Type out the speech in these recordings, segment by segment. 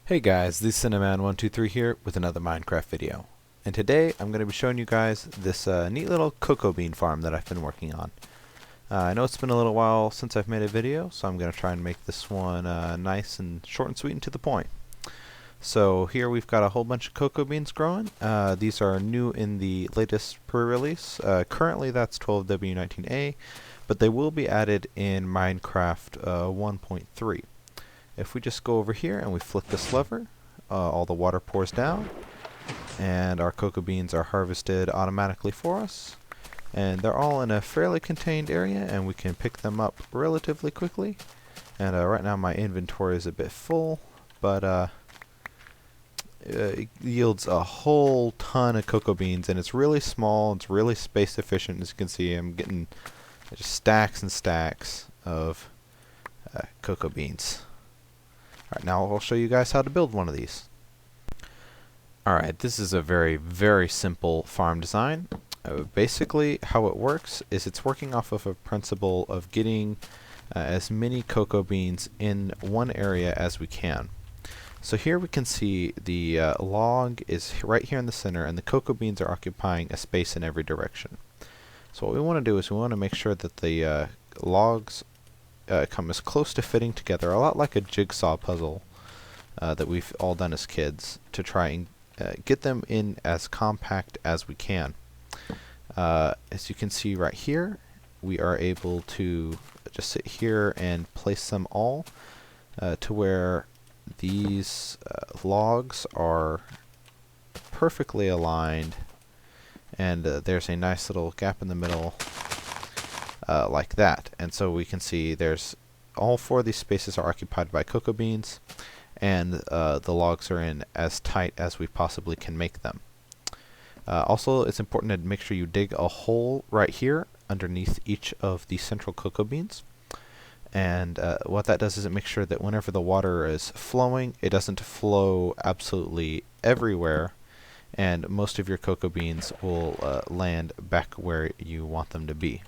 Hey guys, this is Cinnamon123 here with another Minecraft video. And today I'm going to be showing you guys this neat little cocoa bean farm that I've been working on. I know it's been a little while since I've made a video, so I'm going to try and make this one nice and short and sweet and to the point. So here we've got a whole bunch of cocoa beans growing. These are new in the latest pre-release. Currently that's 12W19A, but they will be added in Minecraft 1.3. If we just go over here and we flick this lever, all the water pours down, and our cocoa beans are harvested automatically for us. And they're all in a fairly contained area, and we can pick them up relatively quickly. And right now my inventory is a bit full, but it yields a whole ton of cocoa beans, and it's really small, it's really space efficient. As you can see, I'm getting just stacks and stacks of cocoa beans. Alright, now I'll show you guys how to build one of these. Alright, this is a very simple farm design. Basically, how it works is it's working off of a principle of getting as many cocoa beans in one area as we can. So here we can see the log is right here in the center, and the cocoa beans are occupying a space in every direction. So what we want to do is we want to make sure that the logs come as close to fitting together, a lot like a jigsaw puzzle that we've all done as kids, to try and get them in as compact as we can. As you can see right here, we are able to just sit here and place them all to where these logs are perfectly aligned, and there's a nice little gap in the middle like that. And so we can see there's all four of these spaces are occupied by cocoa beans, and the logs are in as tight as we possibly can make them. Also, it's important to make sure you dig a hole right here underneath each of the central cocoa beans. And what that does is it makes sure that whenever the water is flowing, it doesn't flow absolutely everywhere, and most of your cocoa beans will land back where you want them to be.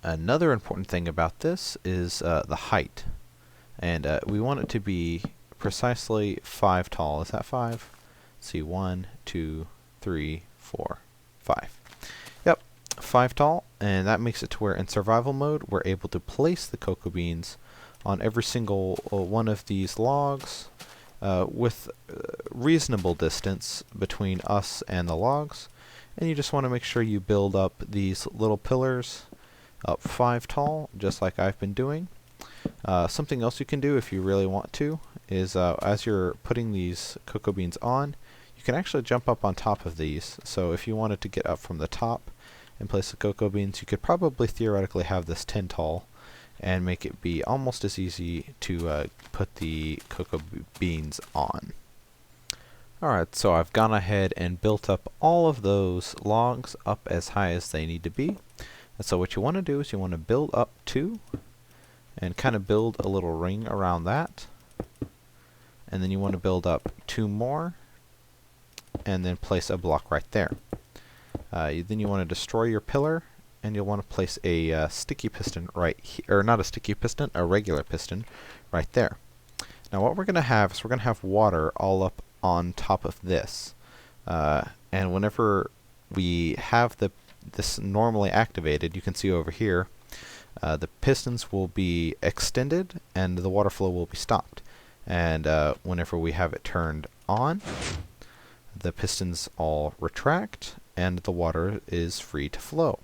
Another important thing about this is the height, and we want it to be precisely 5 tall. Is that 5? Let's see, 1, 2, 3, 4, 5. Yep, 5 tall, and that makes it to where in survival mode we're able to place the cocoa beans on every single one of these logs with reasonable distance between us and the logs. And you just want to make sure you build up these little pillars up 5 tall, just like I've been doing. Something else you can do if you really want to is as you're putting these cocoa beans on, you can actually jump up on top of these. So if you wanted to get up from the top and place the cocoa beans, you could probably theoretically have this 10 tall and make it be almost as easy to put the cocoa beans on. Alright, so I've gone ahead and built up all of those logs up as high as they need to be. And so what you want to do is you want to build up 2 and kind of build a little ring around that. And then you want to build up 2 more and then place a block right there. Then you want to destroy your pillar, and you'll want to place a sticky piston right here, or not a sticky piston, a regular piston right there. Now what we're going to have is we're going to have water all up on top of this. And whenever we have this normally activated, you can see over here the pistons will be extended and the water flow will be stopped. And whenever we have it turned on, the pistons all retract and the water is free to flow.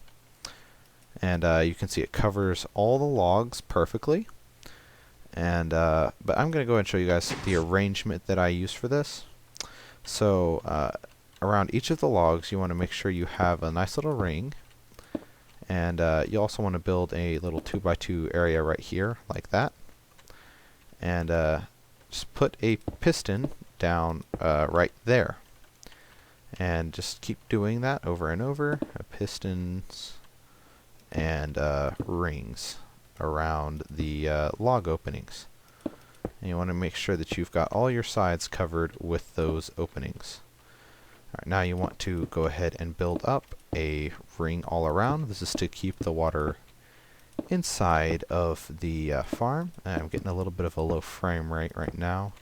And you can see it covers all the logs perfectly. And but I'm going to go ahead and show you guys the arrangement that I use for this. So around each of the logs you want to make sure you have a nice little ring, and you also want to build a little 2x2 area right here like that, and just put a piston down right there, and just keep doing that over and over. Pistons and rings around the log openings, and you want to make sure that you've got all your sides covered with those openings. Alright, now you want to go ahead and build up a ring all around. This is to keep the water inside of the farm. And I'm getting a little bit of a low frame rate right now.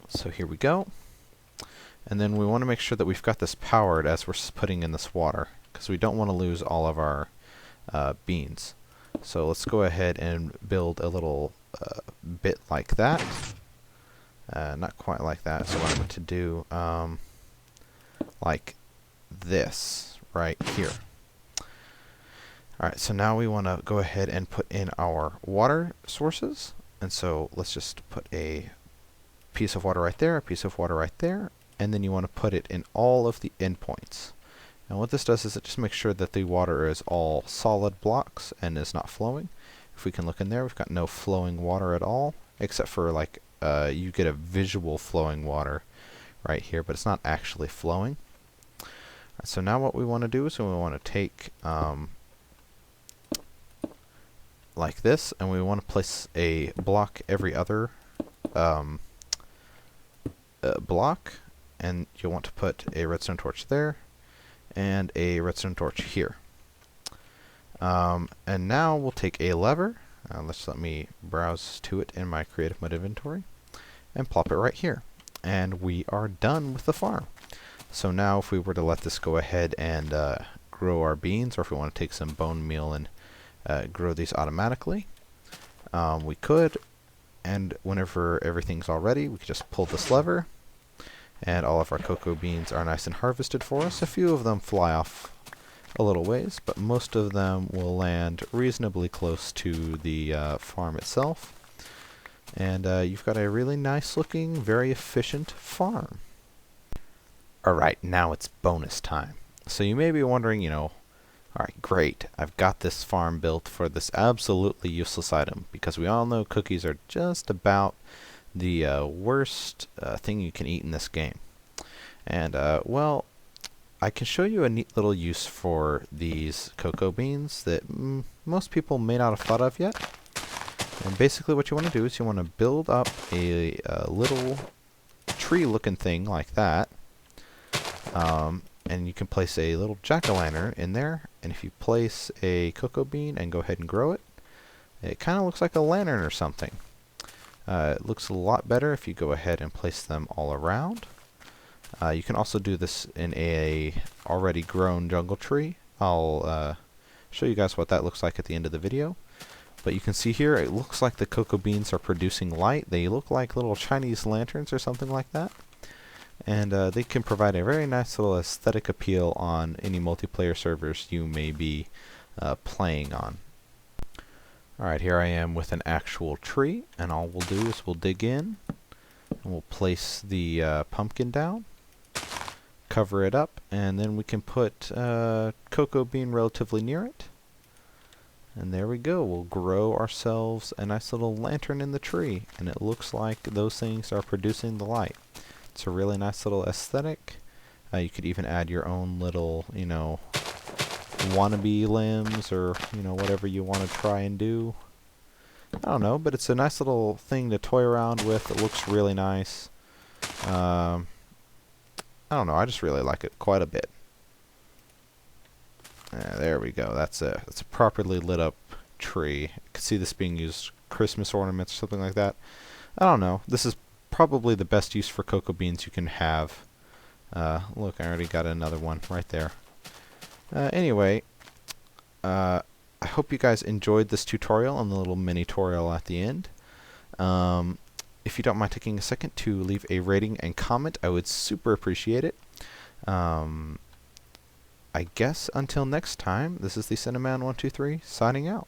So here we go. And then we want to make sure that we've got this powered as we're putting in this water, because we don't want to lose all of our beans. So let's go ahead and build a little bit like that. Not quite like that. So what I'm going to do, like this right here. Alright, so now we want to go ahead and put in our water sources. And so let's just put a piece of water right there, a piece of water right there, and then you want to put it in all of the endpoints. And what this does is it just makes sure that the water is all solid blocks and is not flowing. If we can look in there, we've got no flowing water at all, except for like you get a visual flowing water right here, but it's not actually flowing. Right, so now what we want to do is we want to take like this, and we want to place a block every other block, and you'll want to put a redstone torch there and a redstone torch here. And now we'll take a lever. Let me browse to it in my creative mode inventory and plop it right here. And we are done with the farm. So now if we were to let this go ahead and grow our beans, or if we want to take some bone meal and grow these automatically, we could. And whenever everything's all ready, we can just pull this lever, and all of our cocoa beans are nice and harvested for us. A few of them fly off a little ways, but most of them will land reasonably close to the farm itself. And you've got a really nice looking, very efficient farm. Alright, now it's bonus time. So you may be wondering, alright, great, I've got this farm built for this absolutely useless item, because we all know cookies are just about the worst thing you can eat in this game. And, well, I can show you a neat little use for these cocoa beans that most people may not have thought of yet. And basically what you want to do is you want to build up a little tree-looking thing like that. And you can place a little jack-o'-lantern in there, and if you place a cocoa bean and go ahead and grow it, it kind of looks like a lantern or something. It looks a lot better if you go ahead and place them all around. You can also do this in a already grown jungle tree. I'll show you guys what that looks like at the end of the video. But you can see here, it looks like the cocoa beans are producing light. They look like little Chinese lanterns or something like that. And they can provide a very nice little aesthetic appeal on any multiplayer servers you may be playing on. Alright, here I am with an actual tree, and all we'll do is we'll dig in, and we'll place the pumpkin down, cover it up, and then we can put cocoa bean relatively near it. And there we go, we'll grow ourselves a nice little lantern in the tree, and it looks like those things are producing the light. It's a really nice little aesthetic. You could even add your own little, wannabe limbs, or, whatever you want to try and do. I don't know, but it's a nice little thing to toy around with. It looks really nice. I don't know, I just really like it quite a bit. There we go. That's a properly lit up tree. You can see this being used Christmas ornaments or something like that. I don't know. This is probably the best use for cocoa beans you can have. Look, I already got another one right there. Anyway, I hope you guys enjoyed this tutorial and the little mini tutorial at the end. If you don't mind taking a second to leave a rating and comment, I would super appreciate it. I guess until next time, this is the Cinnamon123 signing out.